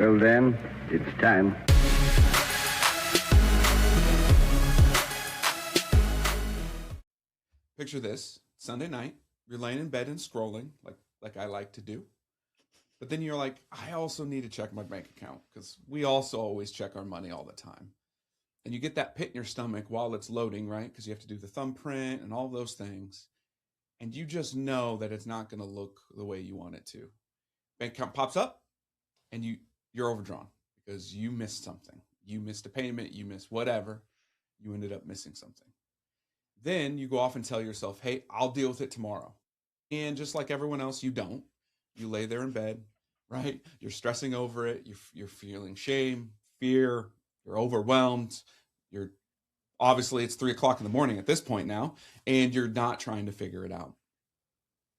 Well then, it's time. Picture this, Sunday night, you're laying in bed and scrolling like I like to do. But then you're like, I also need to check my bank account because we also always check our money all the time. And you get that pit in your stomach while it's loading, right? Because you have to do the thumbprint and all those things. And you just know that it's not going to look the way you want it to. Bank account pops up and you're overdrawn because you missed something. You missed a payment, you missed whatever. You ended up missing something. Then you go off and tell yourself, hey, I'll deal with it tomorrow. And just like everyone else, you don't. You lay there in bed, right? You're stressing over it. You're feeling shame, fear. You're overwhelmed. You're obviously it's 3:00 in the morning at this point now, and you're not trying to figure it out.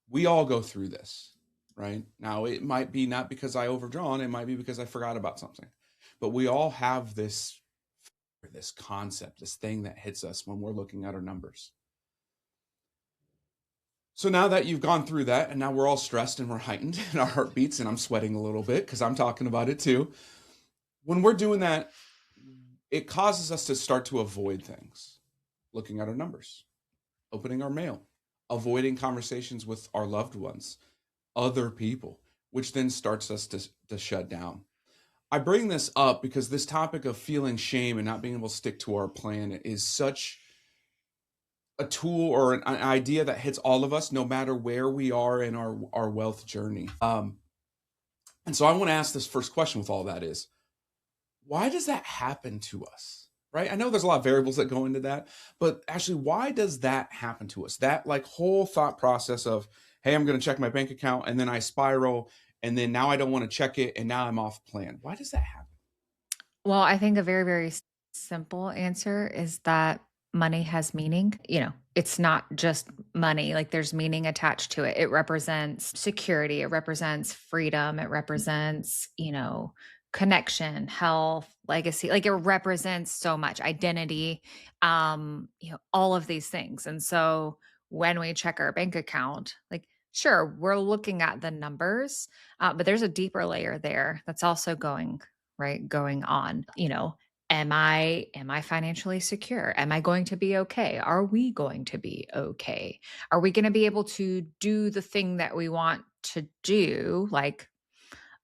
We all go through this, right? Now, it might be not because I overdrawn. It might be because I forgot about something. But we all have this concept, this thing that hits us when we're looking at our numbers. So now that you've gone through that, and now we're all stressed and we're heightened and our heart beats and I'm sweating a little bit because I'm talking about it too. When we're doing that, it causes us to start to avoid things, looking at our numbers, opening our mail, avoiding conversations with our loved ones, other people, which then starts us to shut down. I bring this up because this topic of feeling shame and not being able to stick to our plan is such a tool or an idea that hits all of us, no matter where we are in our wealth journey. And so I want to ask this first question with all that is, why does that happen to us? Right? I know there's a lot of variables that go into that, but actually, why does that happen to us? That like whole thought process of, hey, I'm going to check my bank account, and then I spiral, and then now I don't want to check it, and now I'm off plan. Why does that happen? Well, I think a very, very simple answer is that money has meaning. It's not just money, like there's meaning attached to it. It represents security, it represents freedom, it represents, connection, health, legacy. Like it represents so much identity, all of these things. And so when we check our bank account, like, sure, we're looking at the numbers, but there's a deeper layer there that's also going on. Am I financially secure? Am I going to be okay? Are we going to be okay? Are we going to be able to do the thing that we want to do, like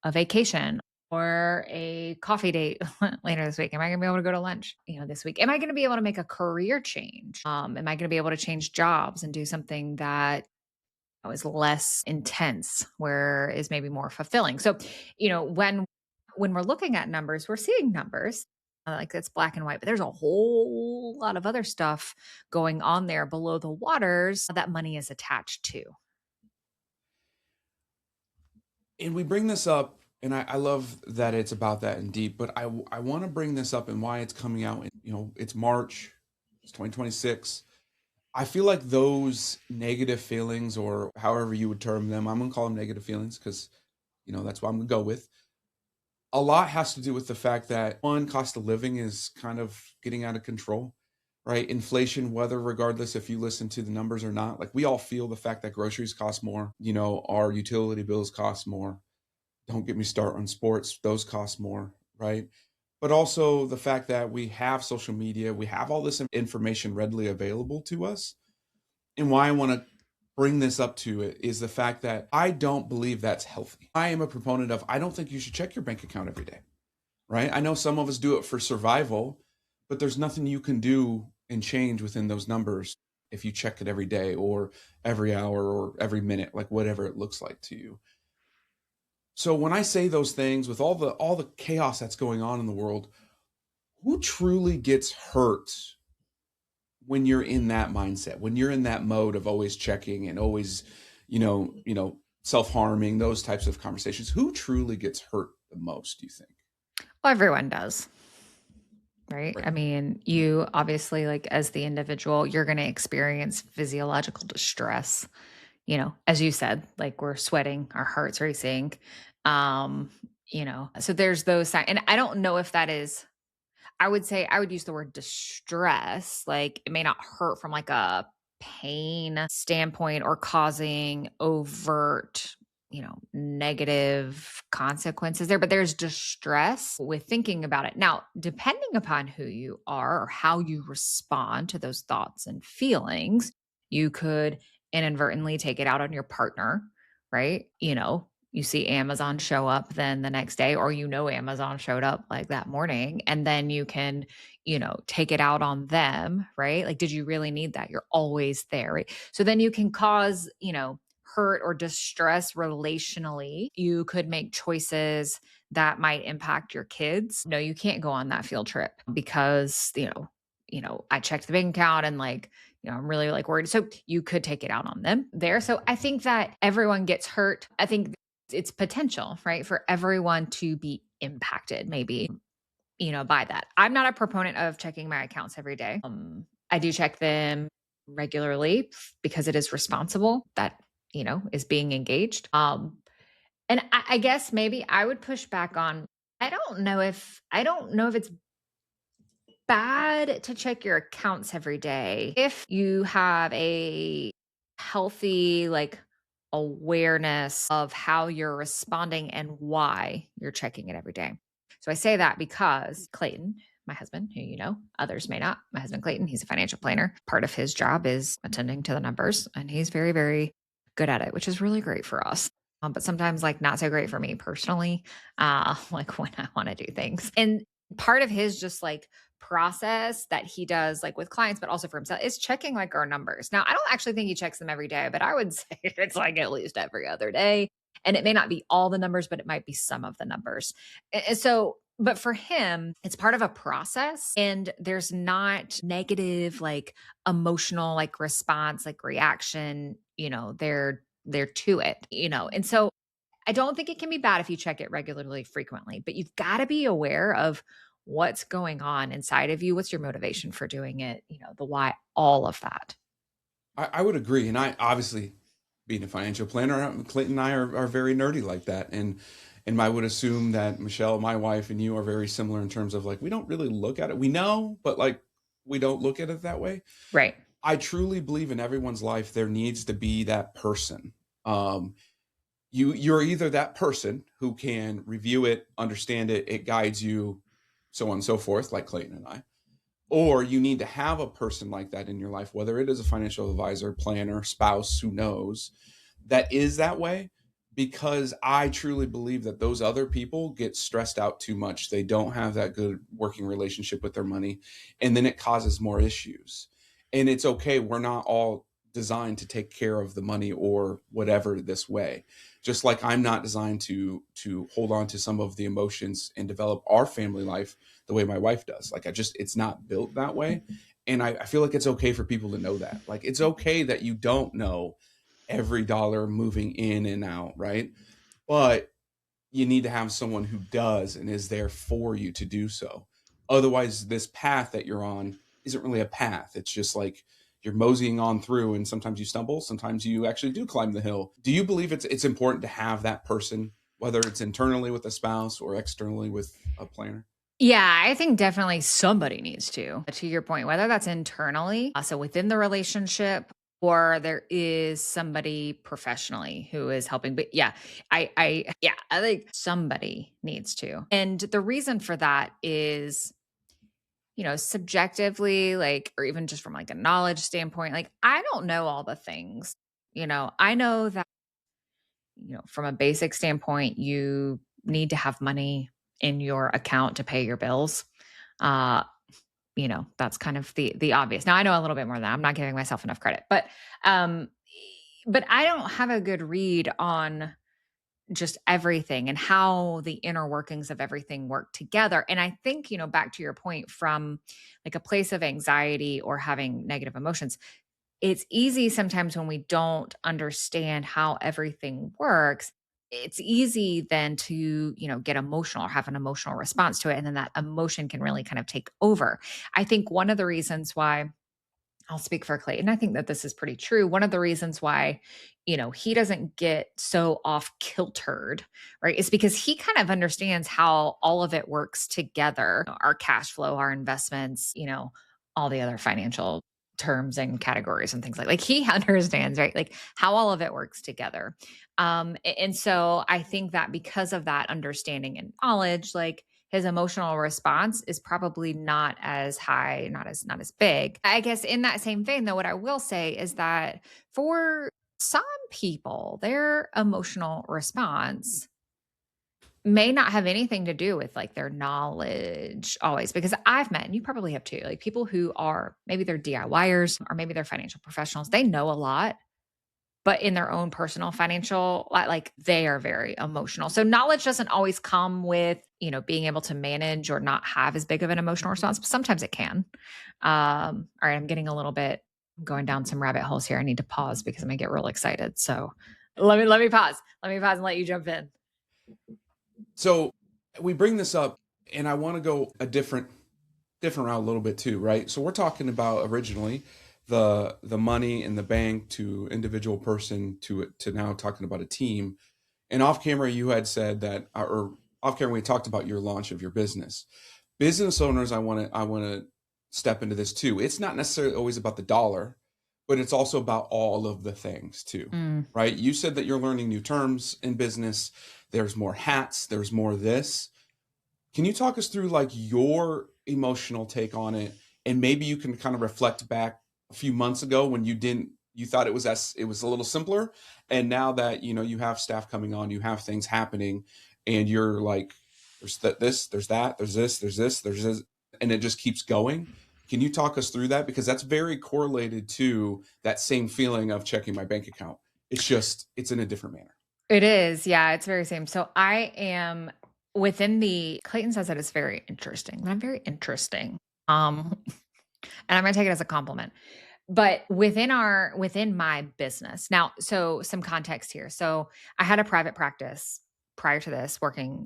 a vacation or a coffee date later this week? Am I going to be able to go to lunch, this week? Am I going to be able to make a career change? Am I going to be able to change jobs and do something that is less intense, where is maybe more fulfilling? So, when we're looking at numbers, we're seeing numbers like it's black and white, but there's a whole lot of other stuff going on there below the waters that money is attached to. And we bring this up, and I love that it's about that and deep, but I want to bring this up and why it's coming out. It's March, it's 2026. I feel like those negative feelings, or however you would term them, I'm going to call them negative feelings because, that's what I'm going to go with. A lot has to do with the fact that, one, cost of living is kind of getting out of control, right? Inflation, whether regardless if you listen to the numbers or not, like we all feel the fact that groceries cost more, our utility bills cost more. Don't get me started on sports, those cost more, right? But also the fact that we have social media, we have all this information readily available to us. And why I want to bring this up to it is the fact that I don't believe that's healthy. I am a proponent of, I don't think you should check your bank account every day, right? I know some of us do it for survival, but there's nothing you can do and change within those numbers if you check it every day or every hour or every minute, like whatever it looks like to you. So when I say those things, with all the chaos that's going on in the world, who truly gets hurt when you're in that mindset, when you're in that mode of always checking and always, self-harming, those types of conversations? Who truly gets hurt the most, do you think? Well, everyone does. Right? I mean, you obviously, like as the individual, you're going to experience physiological distress. As you said, like we're sweating, our heart's racing. So there's those signs. And I don't know if that is, I would say I would use the word distress. Like it may not hurt from like a pain standpoint or causing overt negative consequences there, but there's distress with thinking about it. Now, depending upon who you are or how you respond to those thoughts and feelings, you could inadvertently take it out on your partner, right? You see Amazon show up then the next day, or Amazon showed up like that morning, and then you can, take it out on them, right? Like, did you really need that? You're always there, right? So then you can cause, hurt or distress relationally. You could make choices that might impact your kids. No, you can't go on that field trip because, I checked the bank account and I'm really worried. So you could take it out on them there. So I think that everyone gets hurt. I think it's potential, right, for everyone to be impacted, maybe, by that. I'm not a proponent of checking my accounts every day. I do check them regularly because it is responsible. That is being engaged. And I guess maybe I would push back on. I don't know if it's bad to check your accounts every day if you have a healthy awareness of how you're responding and why you're checking it every day. So I say that because Clayton, my husband, who others may not, my husband Clayton, he's a financial planner. Part of his job is attending to the numbers, and he's very, very good at it, which is really great for us. But sometimes not so great for me personally, when I want to do things. And part of his just process that he does with clients, but also for himself, is checking our numbers. Now, I don't actually think he checks them every day, but I would say it's at least every other day. And it may not be all the numbers, but it might be some of the numbers. And so, but for him, it's part of a process, and there's not negative, emotional, response, reaction, they're to it, and so I don't think it can be bad if you check it regularly, frequently, but you've got to be aware of what's going on inside of you. What's your motivation for doing it? The why, all of that. I would agree. And I obviously, being a financial planner, Clayton and I are very nerdy like that. And I would assume that Michelle, my wife, and you are very similar in terms of we don't really look at it. We know, but we don't look at it that way. Right. I truly believe in everyone's life there needs to be that person. You're either that person who can review it, understand it, it guides you, so on and so forth, like Clayton and I, or you need to have a person like that in your life, whether it is a financial advisor, planner, spouse, who knows, that is that way. Because I truly believe that those other people get stressed out too much. They don't have that good working relationship with their money, and then it causes more issues. And it's okay. We're not all designed to take care of the money or whatever this way. Just like I'm not designed to hold on to some of the emotions and develop our family life the way my wife does. It's not built that way. And I feel like it's okay for people to know that. It's okay that you don't know every dollar moving in and out, right? But you need to have someone who does and is there for you to do so. Otherwise, this path that you're on isn't really a path. It's just you're moseying on through, and sometimes you stumble, sometimes you actually do climb the hill. Do you believe it's important to have that person, whether it's internally with a spouse or externally with a planner? Yeah, I think definitely somebody needs to your point, whether that's internally, so within the relationship, or there is somebody professionally who is helping. But yeah, I think somebody needs to. And the reason for that is, subjectively, or even just from a knowledge standpoint, I don't know all the things. I know that, from a basic standpoint, you need to have money in your account to pay your bills. Uh, that's kind of the obvious. Now I know a little bit more than that. I'm not giving myself enough credit, um, but I don't have a good read on just everything and how the inner workings of everything work together. And I think, back to your point, from a place of anxiety or having negative emotions, it's easy sometimes when we don't understand how everything works. It's easy then to, get emotional or have an emotional response to it. And then that emotion can really kind of take over. I think one of the reasons why, I'll speak for Clayton, I think that this is pretty true. One of the reasons why, he doesn't get so off kiltered, right, is because he kind of understands how all of it works together. Our cash flow, our investments, all the other financial terms and categories and things like he understands, right? Like how all of it works together. And so I think that because of that understanding and knowledge, like his emotional response is probably not as high, not as big. I guess in that same vein, though, what I will say is that for some people, their emotional response may not have anything to do with like their knowledge always, because I've met, and you probably have too, like people who are maybe they're DIYers or maybe they're financial professionals. They know a lot, but in their own personal financial, like they are very emotional. So knowledge doesn't always come with, being able to manage or not have as big of an emotional response, but sometimes it can. All right, I'm getting a little bit going down some rabbit holes here. I need to pause because I'm gonna get real excited. So let me pause. Let me pause and let you jump in. So we bring this up, and I want to go a different route a little bit too, right? So we're talking about originally the money in the bank to individual person to now talking about a team. And off camera, you had said that, or off camera, we talked about your launch of your business. Business owners, I want to step into this too. It's not necessarily always about the dollar, but it's also about all of the things too, right? You said that you're learning new terms in business. There's more hats. There's more this. Can you talk us through like your emotional take on it? And maybe you can kind of reflect back a few months ago when you thought it was a little simpler. And now that, you have staff coming on, you have things happening, and you're like, there's this, there's that, there's this, and it just keeps going. Can you talk us through that? Because that's very correlated to that same feeling of checking my bank account. It's in a different manner. It is. Yeah, it's very same. So I am Clayton says that it's very interesting. I'm very interesting. And I'm going to take it as a compliment. But within my business now, so some context here. So I had a private practice prior to this,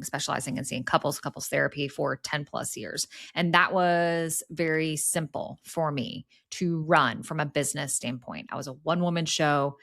specializing in seeing couples therapy for 10 plus years. And that was very simple for me to run from a business standpoint. I was a one-woman show.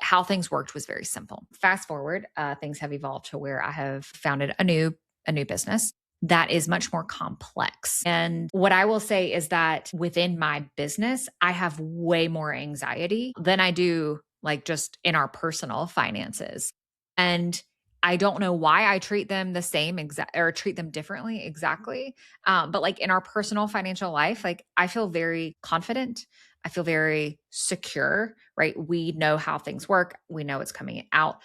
How things worked was very simple. Fast forward, things have evolved to where I have founded a new business that is much more complex. And what I will say is that within my business, I have way more anxiety than I do like just in our personal finances. And I don't know why I treat them the same or treat them differently exactly. But like in our personal financial life, like I feel very confident. I feel very secure, right? We know how things work. We know it's coming out.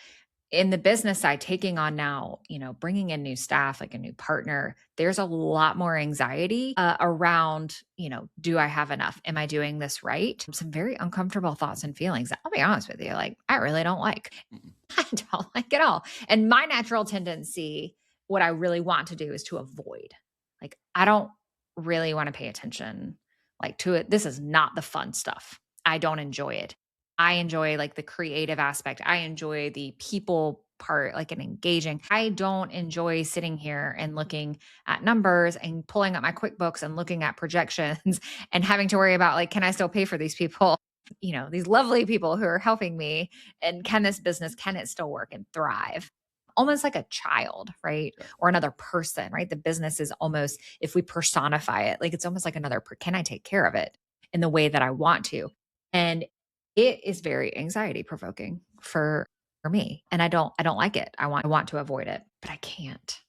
In the business side, taking on now, bringing in new staff, like a new partner, there's a lot more anxiety around, do I have enough? Am I doing this right? Some very uncomfortable thoughts and feelings that I'll be honest with you, like I really don't like. I don't like it all. And my natural tendency, what I really want to do is to avoid. Like, I don't really want to pay attention like to it. This is not the fun stuff. I don't enjoy it. I enjoy like the creative aspect. I enjoy the people part, like an engaging. I don't enjoy sitting here and looking at numbers and pulling up my QuickBooks and looking at projections and having to worry about like, can I still pay for these people? These lovely people who are helping me, and can it still work and thrive? Almost like a child, right? Or another person, right? The business is almost, if we personify it, like it's almost like can I take care of it in the way that I want to? And it is very anxiety provoking for me. And I don't like it. I want to avoid it, but I can't.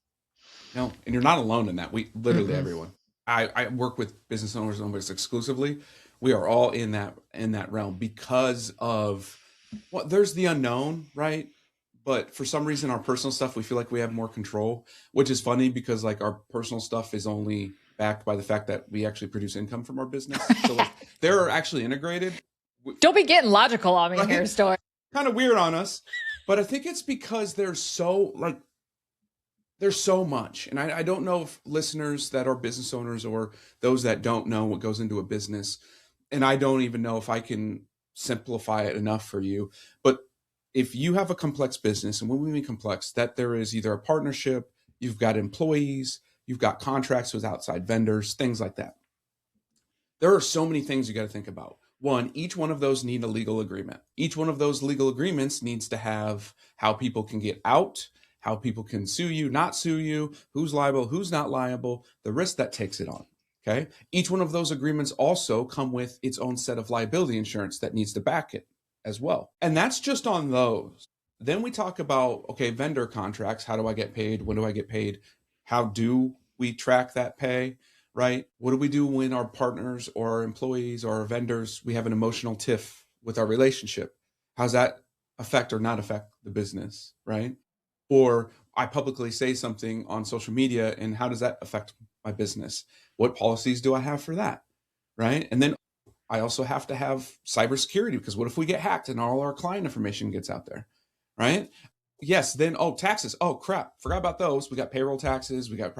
No, and you're not alone in that. We literally everyone. I work with business owners almost exclusively. We are all in that realm because of there's the unknown, right? But for some reason, our personal stuff, we feel like we have more control, which is funny because like our personal stuff is only backed by the fact that we actually produce income from our business. So like, they're actually integrated. Don't be getting logical on me here, Story. Kind of weird on us, but I think it's because there's so much. And I don't know if listeners that are business owners or those that don't know what goes into a business, and I don't even know if I can simplify it enough for you, but if you have a complex business, and when we mean complex, that there is either a partnership, you've got employees, you've got contracts with outside vendors, things like that. There are so many things you got to think about. One, each one of those need a legal agreement. Each one of those legal agreements needs to have how people can get out, how people can sue you, not sue you, who's liable, who's not liable, the risk that takes it on. Okay. Each one of those agreements also come with its own set of liability insurance that needs to back it as well. And that's just on those. Then we talk about, okay, vendor contracts. How do I get paid? When do I get paid? How do we track that pay? Right? What do we do when our partners or our employees or our vendors, we have an emotional tiff with our relationship? How's that affect or not affect the business? Right? Or I publicly say something on social media, and how does that affect my business? What policies do I have for that? Right? And then I also have to have cybersecurity, because what if we get hacked and all our client information gets out there? Right? Yes. Then, taxes. Oh, crap. Forgot about those. We got payroll taxes. We got,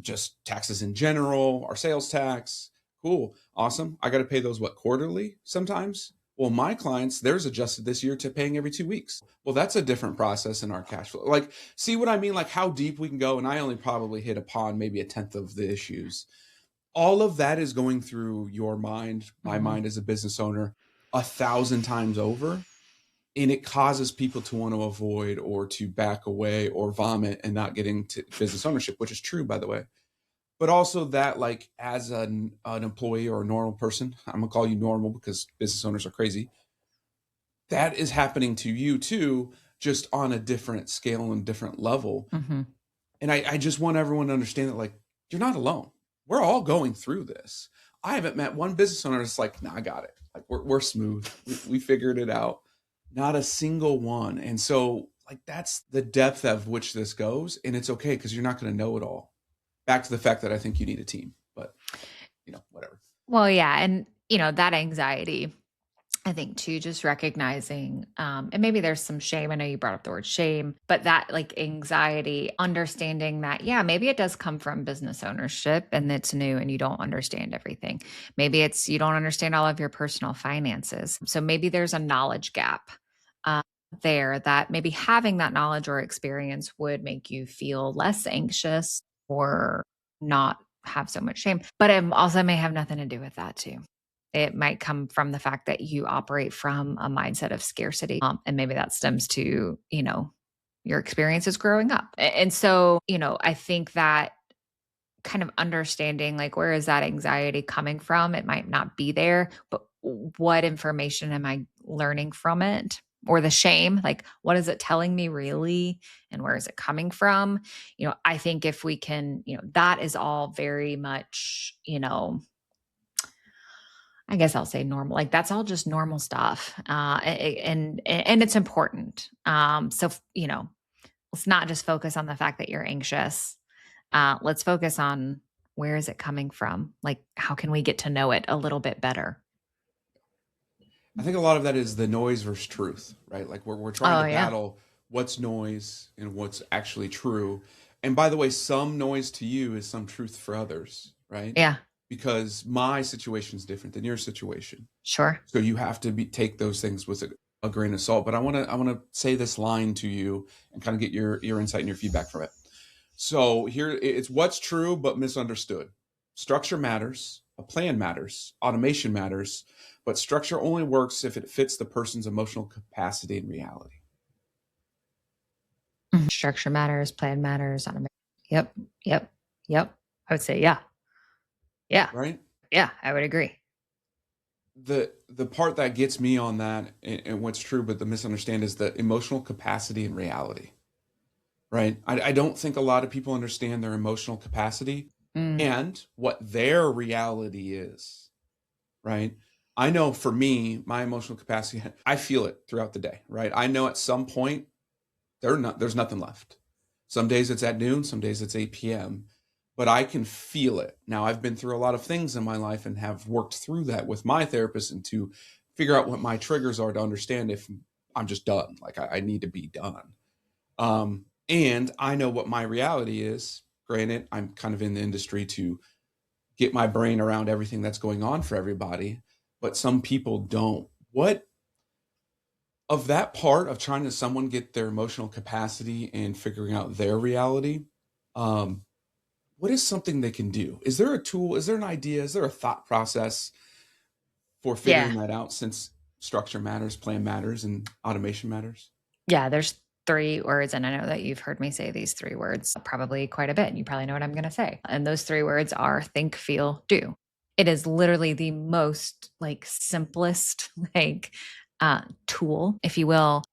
just taxes in general, our sales tax. Cool. Awesome. I got to pay those, what, quarterly sometimes? Well, my clients, theirs adjusted this year to paying every 2 weeks. Well, that's a different process in our cash flow. Like, see what I mean? Like how deep we can go. And I only probably hit upon maybe a tenth of the issues. All of that is going through your mind, my mind as a business owner, 1,000 times over. And it causes people to want to avoid or to back away or vomit and not getting to business ownership, which is true, by the way. But also that, like, as an employee or a normal person, I'm gonna call you normal because business owners are crazy. That is happening to you too, just on a different scale and different level. Mm-hmm. And I just want everyone to understand that, like, you're not alone. We're all going through this. I haven't met one business owner that's like, nah, I got it. Like, we're smooth. We figured it out. Not a single one. And so, like, that's the depth of which this goes. And it's okay, because you're not going to know it all. Back to the fact that I think you need a team, but whatever. Well, yeah. And, that anxiety, I think too, just recognizing, and maybe there's some shame. I know you brought up the word shame, but that like anxiety, understanding that, yeah, maybe it does come from business ownership and it's new and you don't understand everything. Maybe it's, you don't understand all of your personal finances. So maybe there's a knowledge gap there, that maybe having that knowledge or experience would make you feel less anxious or not have so much shame. But it also may have nothing to do with that too. It might come from the fact that you operate from a mindset of scarcity. And maybe that stems to, your experiences growing up. And so, I think that kind of understanding, like, where is that anxiety coming from? It might not be there, but what information am I learning from it? Or the shame, like, what is it telling me really? And where is it coming from? I think if we can, that is all very much, I guess I'll say normal. Like, that's all just normal stuff. And it's important. So, let's not just focus on the fact that you're anxious. Let's focus on, where is it coming from? Like, how can we get to know it a little bit better? I think a lot of that is the noise versus truth, right? Like, we're trying to Yeah. battle what's noise and what's actually true. And by the way, some noise to you is some truth for others, right? Yeah. Because my situation is different than your situation. Sure. So you have to take those things with a grain of salt. But I want to say this line to you and kind of get your insight and your feedback from it. So here, it's what's true but misunderstood. Structure matters, a plan matters, automation matters, but structure only works if it fits the person's emotional capacity and reality. Structure matters, plan matters. Yep. I would say, yeah. Right? Yeah, I would agree. The part that gets me on that, and what's true but the misunderstand, is the emotional capacity and reality. Right? I don't think a lot of people understand their emotional capacity and what their reality is. Right? I know for me, my emotional capacity, I feel it throughout the day. Right? I know at some point there's nothing left. Some days it's at noon, some days it's 8 p.m. But I can feel it. Now, I've been through a lot of things in my life and have worked through that with my therapist, and to figure out what my triggers are to understand if I'm just done. Like, I need to be done. And I know what my reality is. Granted, I'm kind of in the industry to get my brain around everything that's going on for everybody, but some people don't. What of that part of trying to someone get their emotional capacity and figuring out their reality? What is something they can do? Is there a tool? Is there an idea? Is there a thought process for figuring that out, since structure matters, plan matters, and automation matters? Yeah, there's three words. And I know that you've heard me say these three words probably quite a bit. And you probably know what I'm going to say. And those three words are think, feel, do. It is literally the most like simplest like tool, if you will,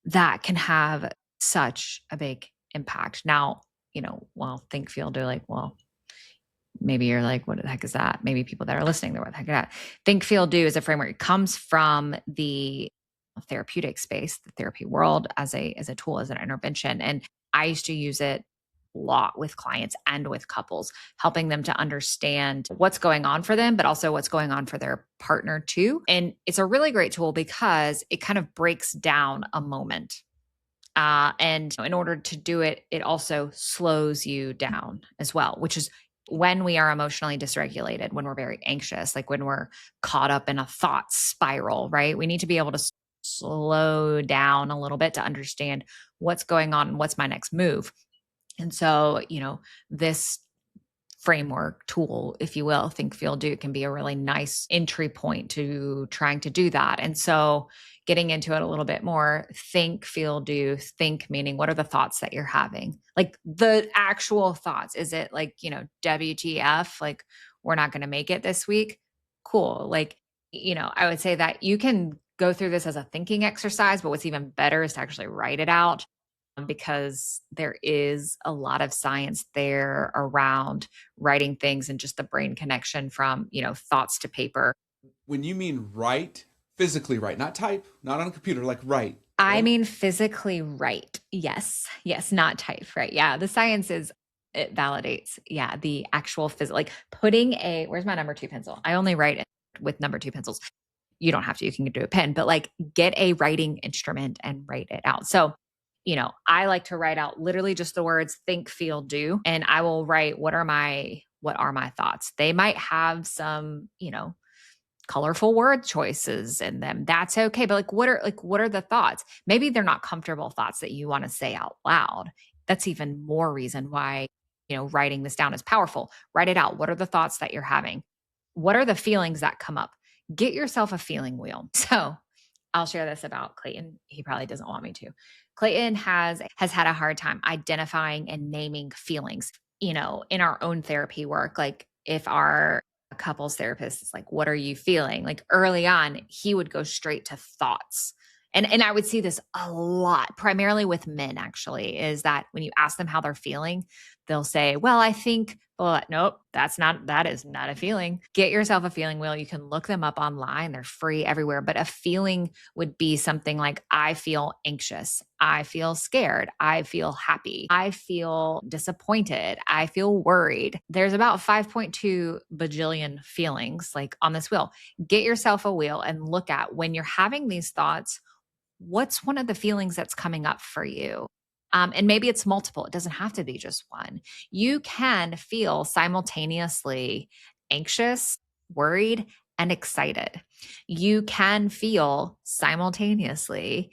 that can have such a big impact. Now, well, think, feel, do, like, well, maybe you're like, what the heck is that? Maybe people that are listening, they're what the heck is that? Think, feel, do is a framework. It comes from the therapeutic space, the therapy world as a tool, as an intervention. And I used to use it a lot with clients and with couples, helping them to understand what's going on for them, but also what's going on for their partner too. And it's a really great tool because it kind of breaks down a moment. And in order to do it, it also slows you down as well, which is when we are emotionally dysregulated, when we're very anxious, like when we're caught up in a thought spiral, right? We need to be able to slow down a little bit to understand what's going on and what's my next move. And so, this framework tool, if you will, think, feel, do, can be a really nice entry point to trying to do that. And so getting into it a little bit more, think, feel, do. Think meaning what are the thoughts that you're having? Like the actual thoughts. Is it like, WTF, like we're not going to make it this week? Cool. Like, I would say that you can go through this as a thinking exercise, but what's even better is to actually write it out, because there is a lot of science there around writing things and just the brain connection from, thoughts to paper. When you mean write, physically write, not type, not on a computer, like write. I right? mean, physically write. Yes. Yes. Not type. Right. Yeah. The science it validates. Yeah. The actual physical, like putting where's my number two pencil? I only write with number two pencils. You don't have to, you can do a pen, but like get a writing instrument and write it out. So, I like to write out literally just the words think, feel, do, and I will write what are my thoughts. They might have some, colorful word choices in them. That's okay. But what are the thoughts? Maybe they're not comfortable thoughts that you want to say out loud. That's even more reason why, writing this down is powerful. Write it out. What are the thoughts that you're having? What are the feelings that come up? Get yourself a feeling wheel. So I'll share this about Clayton. He probably doesn't want me to. Clayton has had a hard time identifying and naming feelings, in our own therapy work. Like if our couples therapist is like, what are you feeling? Like early on, he would go straight to thoughts. And I would see this a lot, primarily with men actually, is that when you ask them how they're feeling, they'll say, well, I think, well, nope, that is not a feeling. Get yourself a feeling wheel. You can look them up online. They're free everywhere. But a feeling would be something like, I feel anxious. I feel scared. I feel happy. I feel disappointed. I feel worried. There's about 5.2 bajillion feelings like on this wheel. Get yourself a wheel and look at when you're having these thoughts, what's one of the feelings that's coming up for you? And maybe it's multiple. It doesn't have to be just one. You can feel simultaneously anxious, worried, and excited. You can feel simultaneously,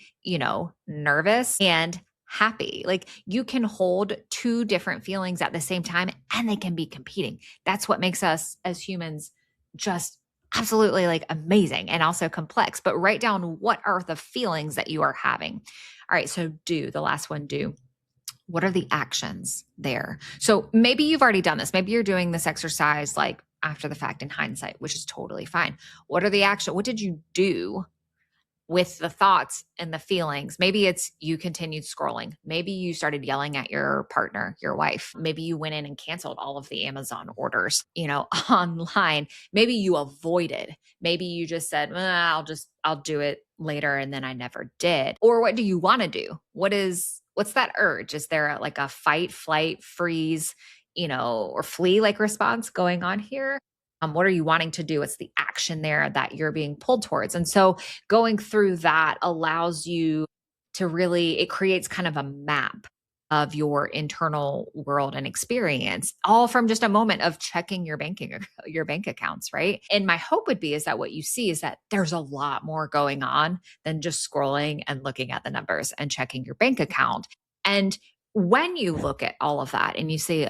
nervous and happy. Like you can hold two different feelings at the same time and they can be competing. That's what makes us as humans just absolutely like amazing and also complex. But write down what are the feelings that you are having. All right. So do the last one, do. What are the actions there? So maybe you've already done this. Maybe you're doing this exercise like after the fact in hindsight, which is totally fine. What are the actions? What did you do with the thoughts and the feelings? Maybe it's you continued scrolling. Maybe you started yelling at your partner, your wife. Maybe you went in and canceled all of the Amazon orders, online. Maybe you avoided. Maybe you just said, I'll do it later. And then I never did. Or what do you want to do? What's that urge? Is there like a fight, flight, freeze, or flee like response going on here? What are you wanting to do? It's the action there that you're being pulled towards. And so going through that allows you to it creates kind of a map of your internal world and experience, all from just a moment of checking your bank accounts, right? And my hope would be is that what you see is that there's a lot more going on than just scrolling and looking at the numbers and checking your bank account. And when you look at all of that and you say,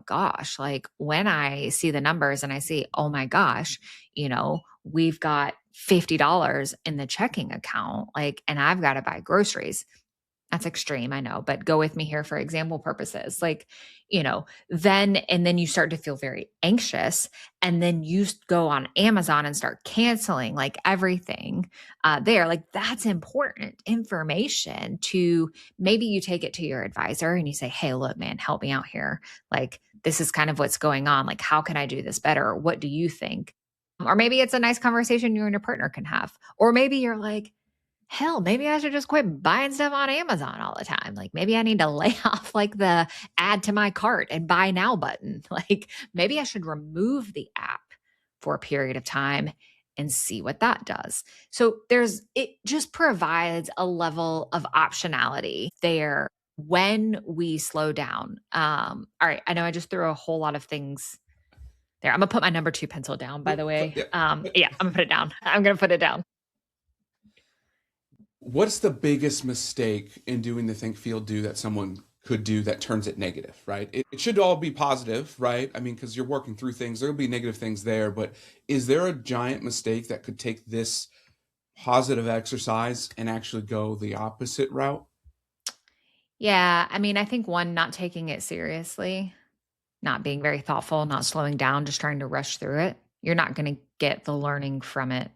gosh, like when I see the numbers and I see, oh my gosh, we've got $50 in the checking account, like, and I've got to buy groceries. That's extreme, I know, but go with me here for example purposes. Like, then you start to feel very anxious, and then you go on Amazon and start canceling like everything there. Like, that's important information to maybe you take it to your advisor and you say, hey, look, man, help me out here. Like, this is kind of what's going on. Like, how can I do this better? What do you think? Or maybe it's a nice conversation you and your partner can have. Or maybe you're like, hell, maybe I should just quit buying stuff on Amazon all the time. Like, maybe I need to lay off like the add to my cart and buy now button. Like, maybe I should remove the app for a period of time and see what that does. So it just provides a level of optionality there when we slow down. All right. I know I just threw a whole lot of things there. I'm gonna put my number 2 pencil down, by the way. Yeah, I'm gonna put it down. I'm gonna put it down. What's the biggest mistake in doing the think, feel, do that someone could do that turns it negative, right? It should all be positive, right? I mean, because you're working through things, there'll be negative things there, but is there a giant mistake that could take this positive exercise and actually go the opposite route? Yeah. I mean, I think one, not taking it seriously, not being very thoughtful, not slowing down, just trying to rush through it. You're not going to get the learning from it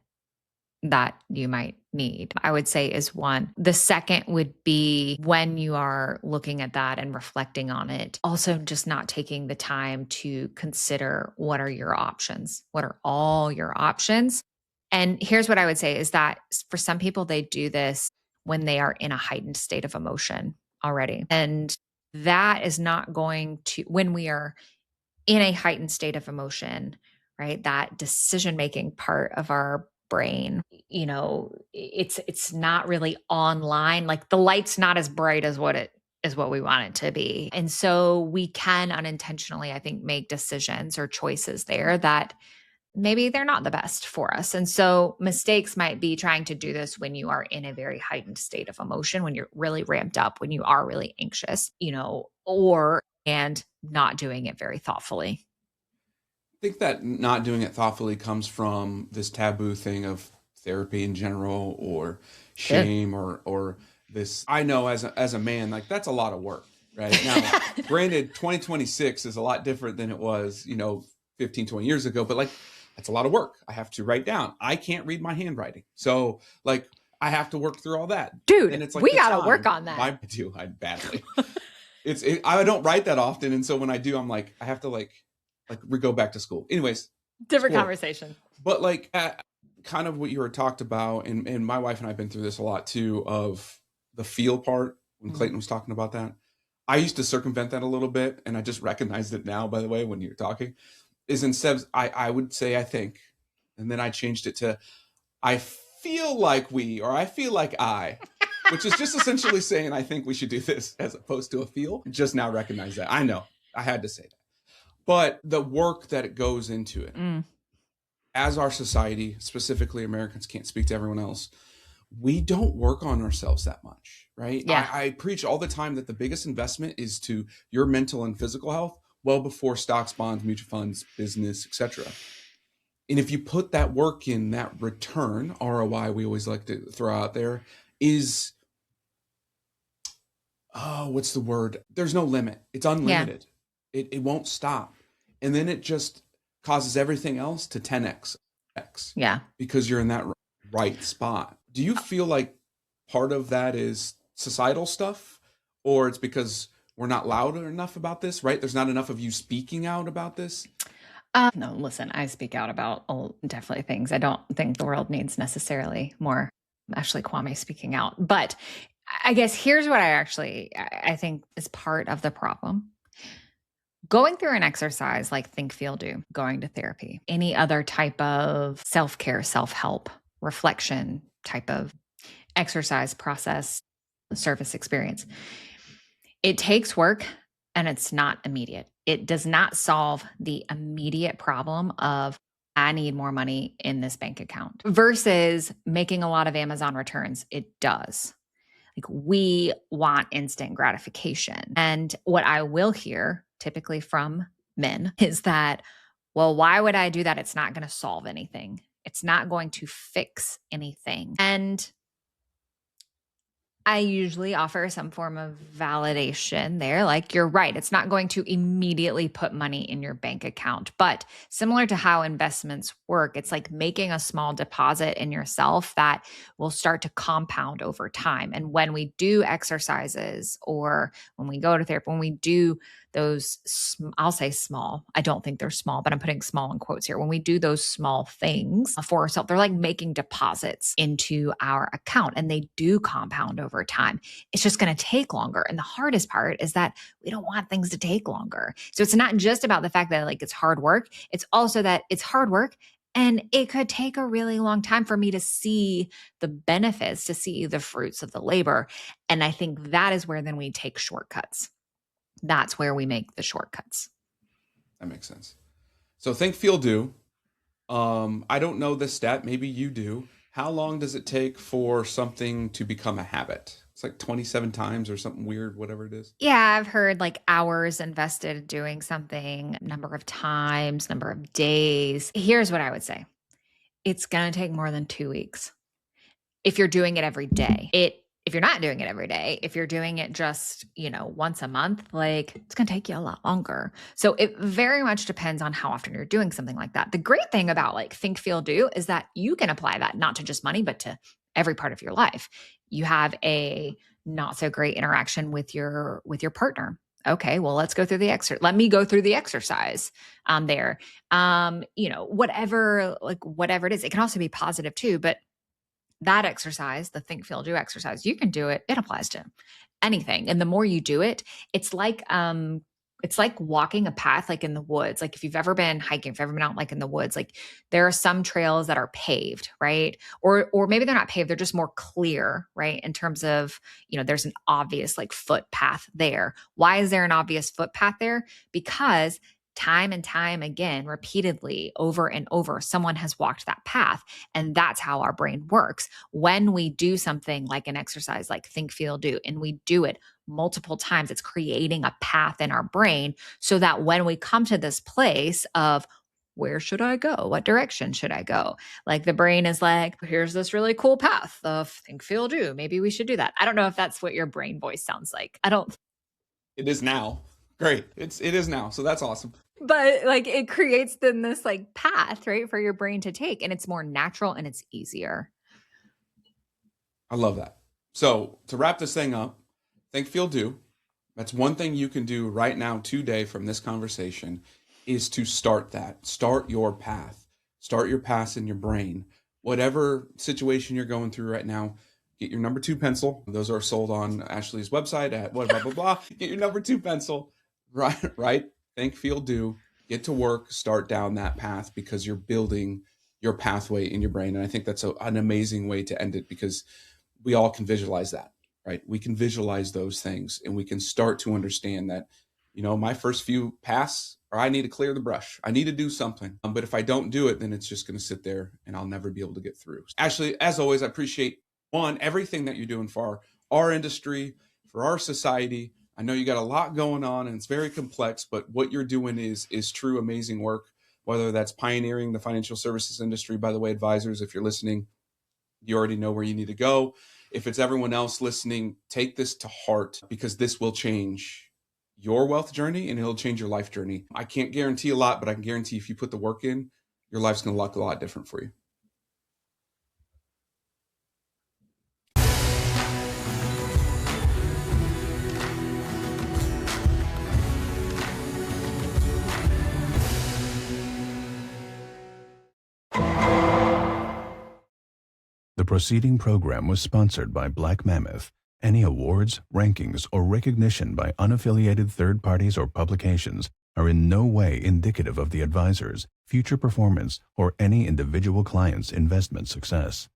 that you might need, I would say, is one. The second would be when you are looking at that and reflecting on it, also just not taking the time to consider what are your options? What are all your options? And here's what I would say is that for some people, they do this when they are in a heightened state of emotion already. And that is not going to, when we are in a heightened state of emotion, right? That decision-making part of our brain, it's not really online. Like, the light's not as bright as what we want it to be. And so we can unintentionally, I think, make decisions or choices there that maybe they're not the best for us. And so mistakes might be trying to do this when you are in a very heightened state of emotion, when you're really ramped up, when you are really anxious, and not doing it very thoughtfully. I think that not doing it thoughtfully comes from this taboo thing of therapy in general, or shame, or this. I know as a man, like, that's a lot of work, right? Now, granted, 2026 is a lot different than it was, 15, 20 years ago, but like, that's a lot of work. I have to write down. I can't read my handwriting. So like, I have to work through all that. Dude, and it's like we got to work on that. I do. I badly. I don't write that often. And so when I do, I'm like, I have to like we go back to school. Anyways. Different conversation. But like, kind of what you were talked about, and my wife and I have been through this a lot too, of the feel part, when Clayton was talking about that. I used to circumvent that a little bit, and I just recognized it now, by the way, when you're talking, is instead I would say I think, and then I changed it to I feel like we, or I feel like I, which is just essentially saying I think we should do this, as opposed to a feel. Just now recognize that. I know I had to say that. But the work that it goes into it, as our society, specifically Americans, can't speak to everyone else, we don't work on ourselves that much, right? Yeah. I preach all the time that the biggest investment is to your mental and physical health, well before stocks, bonds, mutual funds, business, etc. And if you put that work in, that return, ROI, we always like to throw out there, is, what's the word? There's no limit. It's unlimited. Yeah. It won't stop. And then it just causes everything else to 10x. Yeah. Because you're in that right spot. Do you feel like part of that is societal stuff, or it's because we're not loud enough about this, right? There's not enough of you speaking out about this? No, listen, I speak out about definitely things. I don't think the world needs necessarily more Ashley Quamme speaking out. But I guess here's what I think is part of the problem. Going through an exercise like think, feel, do, going to therapy, any other type of self-care, self-help, reflection type of exercise process, service experience, it takes work and it's not immediate. It does not solve the immediate problem of I need more money in this bank account versus making a lot of Amazon returns. It does. Like, we want instant gratification. And what I will hear typically from men is that, well, why would I do that? It's not going to solve anything. It's not going to fix anything. And I usually offer some form of validation there. Like, you're right, it's not going to immediately put money in your bank account. But similar to how investments work, it's like making a small deposit in yourself that will start to compound over time. And when we do exercises or when we go to therapy, when we do those, I'll say small, I don't think they're small, but I'm putting small in quotes here. When we do those small things for ourselves, they're like making deposits into our account, and they do compound over time. It's just going to take longer. And the hardest part is that we don't want things to take longer. So it's not just about the fact that like it's hard work. It's also that it's hard work and it could take a really long time for me to see the benefits, to see the fruits of the labor. And I think that is where then we take shortcuts. That's where we make the shortcuts. That makes sense. So think, feel, do. I don't know this stat. Maybe you do. How long does it take for something to become a habit? It's like 27 times or something weird, whatever it is. Yeah, I've heard like hours invested doing something, number of times, number of days. Here's what I would say. It's going to take more than 2 weeks. If you're doing it every day, if you're not doing it every day, if you're doing it just, once a month, like it's going to take you a lot longer. So it very much depends on how often you're doing something like that. The great thing about like think, feel, do is that you can apply that not to just money, but to every part of your life. You have a not so great interaction with your partner. Okay, well, let's go through the exercise. Let me go through the exercise there. Whatever it is, it can also be positive too, but that exercise, the think, feel, do exercise, you can do it. It applies to anything. And the more you do it, it's like walking a path, like in the woods. Like if you've ever been hiking, if you've ever been out like in the woods, like there are some trails that are paved, right? Or maybe they're not paved. They're just more clear, right? In terms of, there's an obvious like footpath there. Why is there an obvious footpath there? Because time and time again, repeatedly, over and over, someone has walked that path. And that's how our brain works. When we do something like an exercise, like think, feel, do, and we do it multiple times, it's creating a path in our brain so that when we come to this place of where should I go? What direction should I go? Like the brain is like, here's this really cool path of think, feel, do. Maybe we should do that. I don't know if that's what your brain voice sounds like. It is now. Great. It is now. So that's awesome. But like it creates then this like path, right, for your brain to take, and it's more natural and it's easier. I love that. So to wrap this thing up, think, feel, do. That's one thing you can do right now today from this conversation is to start that. Start your path. Start your path in your brain. Whatever situation you're going through right now, get your number 2 pencil. Those are sold on Ashley's website at blah, blah, blah, blah. Get your number 2 pencil. Right. Think, feel, do. Get to work. Start down that path because you're building your pathway in your brain. And I think that's an amazing way to end it because we all can visualize that, right? We can visualize those things and we can start to understand that, my first few paths, or I need to clear the brush. I need to do something. But if I don't do it, then it's just going to sit there and I'll never be able to get through. Ashley, as always, I appreciate everything that you're doing for our industry, for our society. I know you got a lot going on and it's very complex, but what you're doing is true amazing work, whether that's pioneering the financial services industry. By the way, advisors, if you're listening, you already know where you need to go. If it's everyone else listening, take this to heart because this will change your wealth journey and it'll change your life journey. I can't guarantee a lot, but I can guarantee if you put the work in, your life's going to look a lot different for you. The preceding program was sponsored by Black Mammoth. Any awards, rankings, or recognition by unaffiliated third parties or publications are in no way indicative of the advisor's future performance or any individual client's investment success.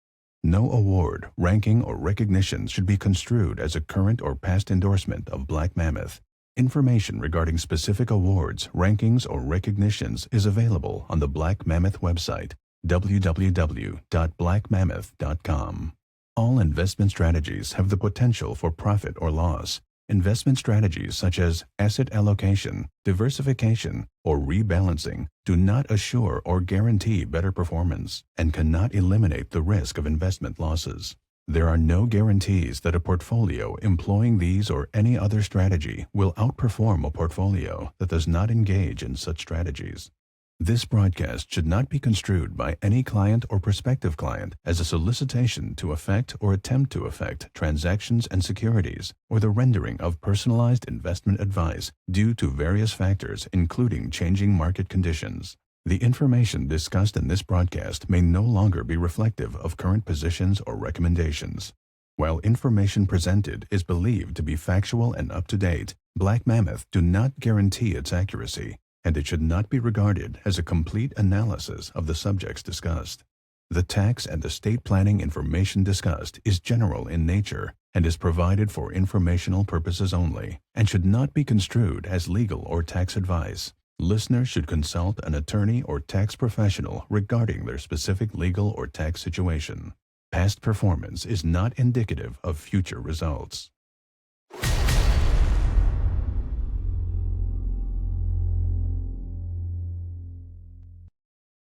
No award, ranking, or recognition should be construed as a current or past endorsement of Black Mammoth. Information regarding specific awards, rankings, or recognitions is available on the Black Mammoth website, www.blackmammoth.com. All investment strategies have the potential for profit or loss. Investment strategies such as asset allocation, diversification, or rebalancing do not assure or guarantee better performance and cannot eliminate the risk of investment losses. There are no guarantees that a portfolio employing these or any other strategy will outperform a portfolio that does not engage in such strategies. This broadcast should not be construed by any client or prospective client as a solicitation to effect or attempt to effect transactions and securities, or the rendering of personalized investment advice due to various factors including changing market conditions. The information discussed in this broadcast may no longer be reflective of current positions or recommendations. While information presented is believed to be factual and up-to-date, Black Mammoth do not guarantee its accuracy, and it should not be regarded as a complete analysis of the subjects discussed. The tax and estate planning information discussed is general in nature and is provided for informational purposes only, and should not be construed as legal or tax advice. Listeners should consult an attorney or tax professional regarding their specific legal or tax situation. Past performance is not indicative of future results.